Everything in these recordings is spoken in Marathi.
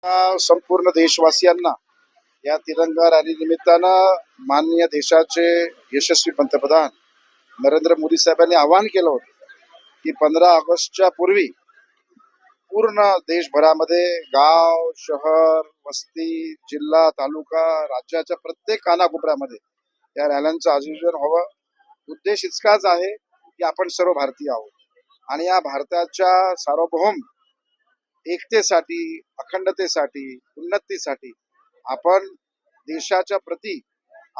संपूर्ण देशवासियांना या तिरंगा रॅली निमित्तानं माननीय देशाचे यशस्वी पंतप्रधान नरेंद्र मोदी साहेबांनी आवाहन केलं होतं की 15 ऑगस्टच्या पूर्वी पूर्ण देशभरामध्ये गाव, शहर, वस्ती, जिल्हा, तालुका, राज्याच्या प्रत्येक कानाकोपऱ्यामध्ये या रॅल्यांचं आयोजन व्हावं. उद्देश इतकाच आहे की आपण सर्व भारतीय आहोत आणि या भारताच्या सार्वभौम एकतेसाठी, अखंडतेसाठी, उन्नतीसाठी आपण देशाच्या प्रती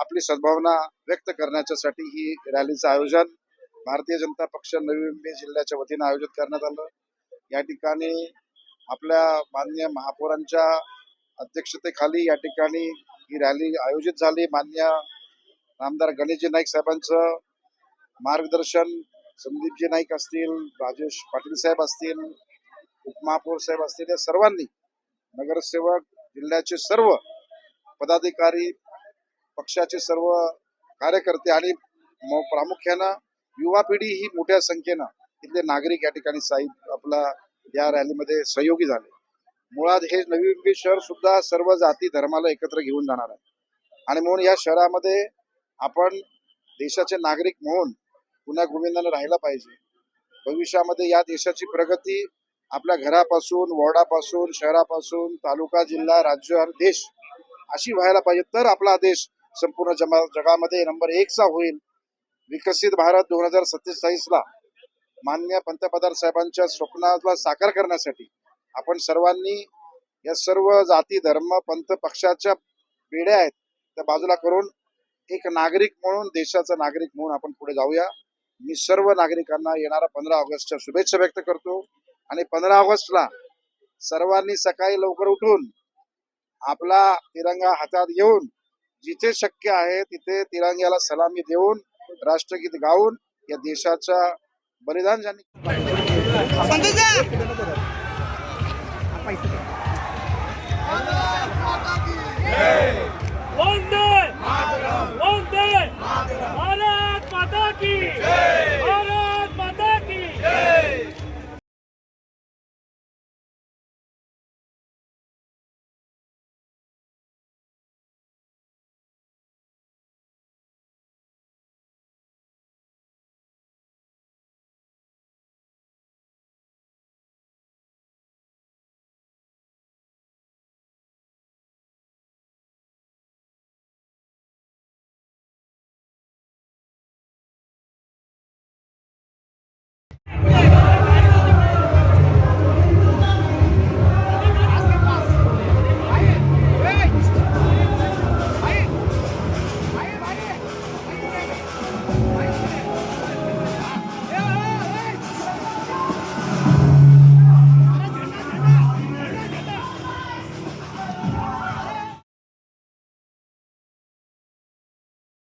आपली सद्भावना व्यक्त करण्याच्यासाठी ही रॅलीचं आयोजन भारतीय जनता पक्ष नवी मुंबई जिल्ह्याच्या वतीनं आयोजित करण्यात आलं. या ठिकाणी आपल्या माननीय महापौरांच्या अध्यक्षतेखाली या ठिकाणी ही रॅली आयोजित झाली. माननीय आमदार गणेशजी नाईक साहेबांचं मार्गदर्शन, संदीपजी नाईक असतील, राजेश पाटील साहेब असतील, उपमहापौर साहेब असतील, या सर्वांनी, नगरसेवक, जिल्ह्याचे सर्व पदाधिकारी, पक्षाचे सर्व कार्यकर्ते आणि प्रामुख्यानं युवा पिढी ही मोठ्या संख्येनं इथले नागरिक या ठिकाणी आपला या रॅलीमध्ये सहयोगी झाले. मुळात हे नवी मुंबई शहर सुद्धा सर्व जाती धर्माला एकत्र घेऊन जाणार आहे आणि म्हणून या शहरामध्ये आपण देशाचे नागरिक म्हणून पुन्हा गोविंदाने राहायला पाहिजे. भविष्यामध्ये या देशाची प्रगती आपल्या घरापासून, वॉर्डापासून, शहरापासून, तालुका, जिल्हा, राज्य आणि देश अशी व्हायला पाहिजे. तर आपला देश संपूर्ण जगामध्ये नंबर 1 चा होईल. विकसित भारत 2047ला माननीय पंतप्रधान साहेबांच्या स्वप्नाला साकार करण्यासाठी आपण सर्वांनी या सर्व जाती, धर्म, पंथ, पक्षाच्या बेड्या आहेत त्या बाजूला करून एक नागरिक म्हणून, देशाचा नागरिक म्हणून आपण पुढे जाऊया. मी सर्व नागरिकांना येणारा 15 ऑगस्टच्या शुभेच्छा व्यक्त करतो आणि 15 ऑगस्टला सर्वांनी सकाळी लवकर उठून आपला तिरंगा हातात घेऊन जिथे शक्य आहे तिथे तिरंग्याला सलामी देऊन राष्ट्रगीत गाऊन या देशाचा बलिदान ज्यांनी